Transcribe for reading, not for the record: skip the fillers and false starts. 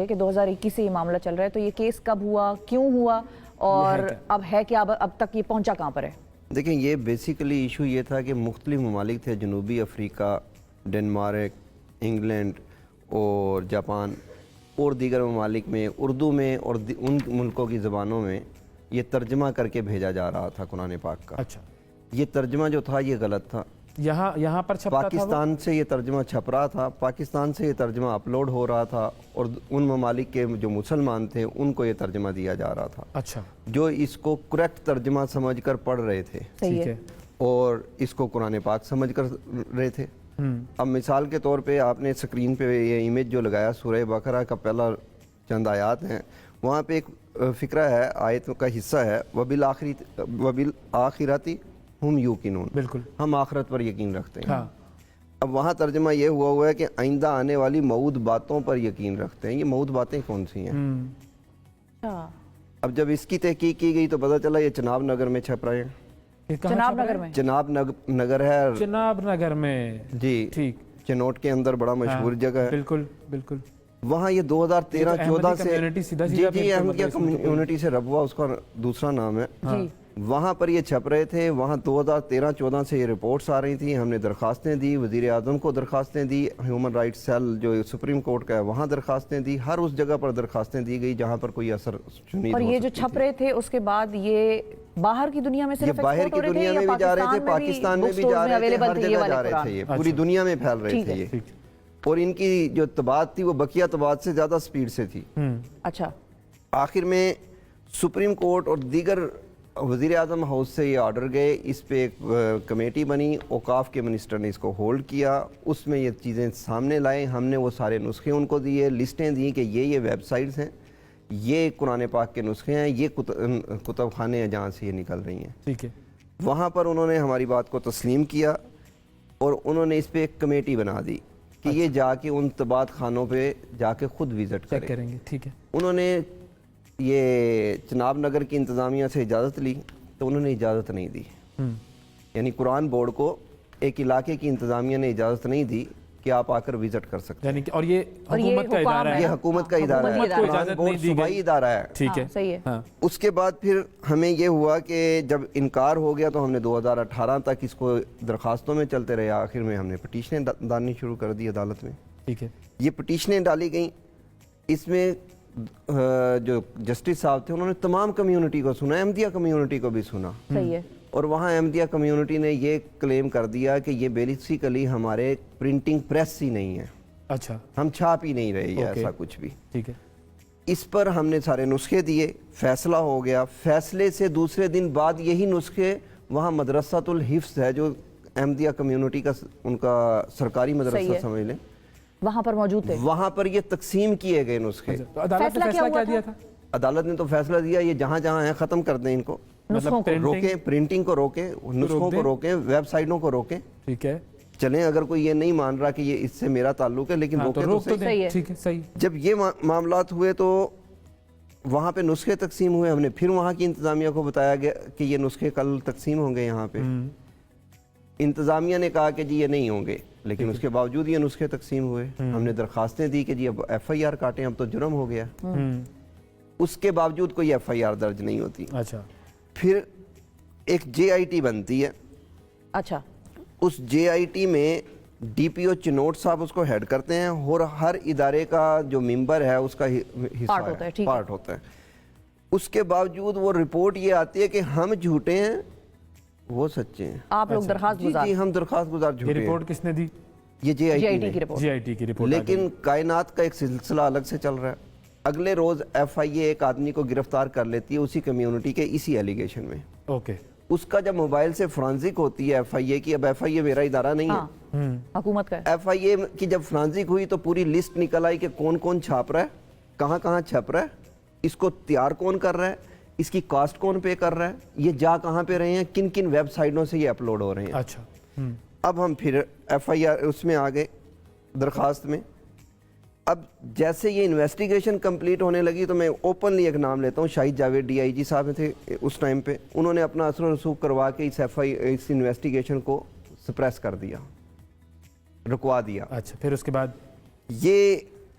کہ 2021 سے یہ معاملہ چل رہا ہے، تو یہ کیس کب ہوا، کیوں ہوا، اور اب ہے کیا، اب تک یہ پہنچا کہاں پر ہے؟ دیکھیں، یہ بیسیکلی ایشو یہ تھا کہ مختلف ممالک تھے، جنوبی افریقہ، ڈنمارک، انگلینڈ اور جاپان اور دیگر ممالک میں اردو میں اور ان ملکوں کی زبانوں میں یہ ترجمہ کر کے بھیجا جا رہا تھا قرآن پاک کا۔ اچھا، یہ ترجمہ جو تھا یہ غلط تھا، یہاں پر چھپتا تھا، پاکستان سے یہ ترجمہ چھپ رہا تھا، پاکستان سے یہ ترجمہ اپلوڈ ہو رہا تھا اور ان ممالک کے جو مسلمان تھے ان کو یہ ترجمہ دیا جا رہا تھا، اچھا، جو اس کو کریکٹ ترجمہ سمجھ کر پڑھ رہے تھے ٹھیک ہے، اور اس کو قرآن پاک سمجھ کر رہے تھے۔ اب مثال کے طور پہ آپ نے سکرین پہ یہ امیج جو لگایا، سورہ بقرہ کا پہلا چند آیات ہیں، وہاں پہ ایک فقرہ ہے، آیت کا حصہ ہے، وَبِالْآخِرَةِ ہم یوقنون، بالکل، ہم آخرت پر یقین رکھتے ہیں۔ ہاں، اب وہاں ترجمہ یہ ہوا ہے کہ آئندہ آنے والی موعود باتوں پر یقین رکھتے ہیں۔ یہ موعود باتیں کون سی ہیں؟ اب جب اس کی تحقیق کی گئی تو پتہ چلا یہ چناب نگر میں چھپ رہے ہیں۔ چناب نگر میں؟ چناب نگر ہے، چناب نگر میں، جی، ٹھیک، چنوٹ کے اندر بڑا مشہور جگہ ہے، بالکل بالکل۔ وہاں یہ 2013-14 سے، جی احمدیہ کمیونٹی سے ربوہ اس کا دوسرا نام ہے، وہاں پر یہ چھپ رہے تھے۔ وہاں 2013-14 سے یہ رپورٹس آ رہی تھیں، ہم نے درخواستیں دی، وزیر اعظم کو درخواستیں دی، ہیومن رائٹس سیل جو سپریم کورٹ کا ہے وہاں درخواستیں دی، ہر اس جگہ پر درخواستیں دی گئی جہاں پر کوئی اثر شنید اور یہ جو چھپ رہے تھے اس کے بعد یہ باہر کی دنیا میں صرف باہر کی دنیا میں بھی جا رہے تھے، پاکستان میں بھی جا رہے تھے، ہر جگہ جا رہے تھے، یہ پوری دنیا میں پھیل رہے تھے یہ، اور ان کی جو طباعت تھی وہ بقیہ طباعت سے زیادہ سپیڈ سے تھی۔ اچھا، آخر میں سپریم کورٹ اور دیگر وزیر اعظم ہاؤس سے یہ آرڈر گئے، اس پہ ایک کمیٹی بنی، اوقاف کے منسٹر نے اس کو ہولڈ کیا، اس میں یہ چیزیں سامنے لائے، ہم نے وہ سارے نسخے ان کو دیے، لسٹیں دیں کہ یہ ویب سائٹس ہیں، یہ قرآن پاک کے نسخے ہیں، یہ کتب خانے ہیں جہاں سے یہ نکل رہی ہیں، ٹھیک ہے۔ وہاں پر انہوں نے ہماری بات کو تسلیم کیا اور انہوں نے اس پہ ایک کمیٹی بنا دی کہ یہ جا کے ان طباعت خانوں پہ جا کے خود وزٹ کریں گے، ٹھیک ہے۔ انہوں نے یہ چناب نگر کی انتظامیہ سے اجازت لی تو انہوں نے اجازت نہیں دی، یعنی قرآن بورڈ کو ایک علاقے کی انتظامیہ نے اجازت نہیں دی کہ آپ آ کر وزٹ کر سکتے ہیں، اور یہ حکومت کا ادارہ ہے، یہ حکومت کا ادارہ ہے، قرآن بورڈ صوبائی ادارہ ہے، ٹھیک ہے، صحیح ہے۔ اس کے بعد پھر ہمیں یہ ہوا کہ جب انکار ہو گیا تو ہم نے 2018 تک اس کو درخواستوں میں چلتے رہے، آخر میں ہم نے پٹیشنیں ڈالنی شروع کر دی عدالت میں، ٹھیک ہے۔ یہ پٹیشنیں ڈالی گئیں، اس میں جو جسٹس صاحب تھے انہوں نے تمام کمیونٹی کو سنا، احمدیہ کمیونٹی کو بھی سنا، صحیح ہے، اور وہاں احمدیہ کمیونٹی نے یہ کلیم کر دیا کہ یہ بیسیکلی ہمارے پرنٹنگ پریس ہی نہیں ہے، اچھا، ہم چھاپ ہی نہیں رہے یہ ایسا کچھ بھی، ٹھیک ہے۔ اس پر ہم نے سارے نسخے دیے، فیصلہ ہو گیا، فیصلے سے دوسرے دن بعد یہی نسخے وہاں مدرسۃ الحفظ ہے جو احمدیہ کمیونٹی کا ان کا سرکاری مدرسہ سمجھ لیں، وہاں پر موجود تھے، وہاں پر یہ تقسیم کیے گئے نسخے۔ عدالت نے فیصلہ کیا دیا تھا؟ عدالت نے تو فیصلہ دیا یہ جہاں جہاں ہیں ختم کر دیں ان کو، مطلب روکیں، پرنٹنگ کو روکیں، نسخوں کو روکیں، ویب سائٹوں کو روکیں، ٹھیک ہے، چلیں اگر کوئی یہ نہیں مان رہا کہ یہ اس سے میرا تعلق ہے لیکن روکیں تو صحیح ہے، صحیح۔ جب یہ معاملات ہوئے تو وہاں پہ نسخے تقسیم ہوئے، ہم نے پھر وہاں کی انتظامیہ کو بتایا گیا کہ یہ نسخے کل تقسیم ہوں گے یہاں پہ، انتظامیہ نے کہا کہ جی یہ نہیں ہوں گے، لیکن اس کے باوجود یہ نسخے تقسیم ہوئے، ہم نے درخواستیں دی کہ جی اب ایف آئی آر کاٹیں، اب تو جرم ہو گیا، اس کے باوجود کوئی ایف آئی آر درج نہیں ہوتی۔ اچھا، پھر ایک جے آئی ٹی بنتی ہے، اچھا، اس جے آئی ٹی میں ڈی پی او چنوٹ صاحب اس کو ہیڈ کرتے ہیں اور ہر ادارے کا جو ممبر ہے اس کا حصہ ہے، پارٹ ہوتا ہے، اس کے باوجود وہ رپورٹ یہ آتی ہے کہ ہم جھوٹے ہیں وہ سچے ہیں، آپ لوگ درخواست گزار، جی ہم درخواست گزار جھوٹے ہیں۔ یہ رپورٹ کس نے دی؟ یہ جے آئی ٹی کی رپورٹ، لیکن کائنات کا ایک سلسلہ الگ سے چل رہا ہے، اگلے روز ایف آئی اے ایک آدمی کو گرفتار کر لیتی ہے اسی کمیونٹی کے اسی ایلیگیشن میں، اوکے، اس کا جب موبائل سے فرانزک ہوتی ہے ایف آئی اے کی، اب ایف آئی اے میرا ادارہ نہیں ہے، حکومت کا، ایف آئی اے کی جب فرانزک ہوئی تو پوری لسٹ نکل آئی کہ کون کون چھاپ رہا ہے، کہاں کہاں چھپ رہا ہے، اس کو تیار کون کر رہا ہے، اس کی کاسٹ کون پے کر رہا ہے، یہ جا کہاں پہ رہے ہیں، کن کن ویب سائٹوں سے یہ اپلوڈ ہو رہے ہیں۔ اچھا، اب ہم پھر ایف آئی آر اس میں آگئے درخواست میں، اب جیسے یہ انویسٹیگیشن کمپلیٹ ہونے لگی تو میں اوپنلی ایک نام لیتا ہوں، شاہد جاوید ڈی آئی جی صاحب تھے اس ٹائم پہ، انہوں نے اپنا اثر و رسوخ کروا کے اس انویسٹیگیشن کو سپریس کر دیا، رکوا دیا۔ اچھا، پھر اس کے بعد یہ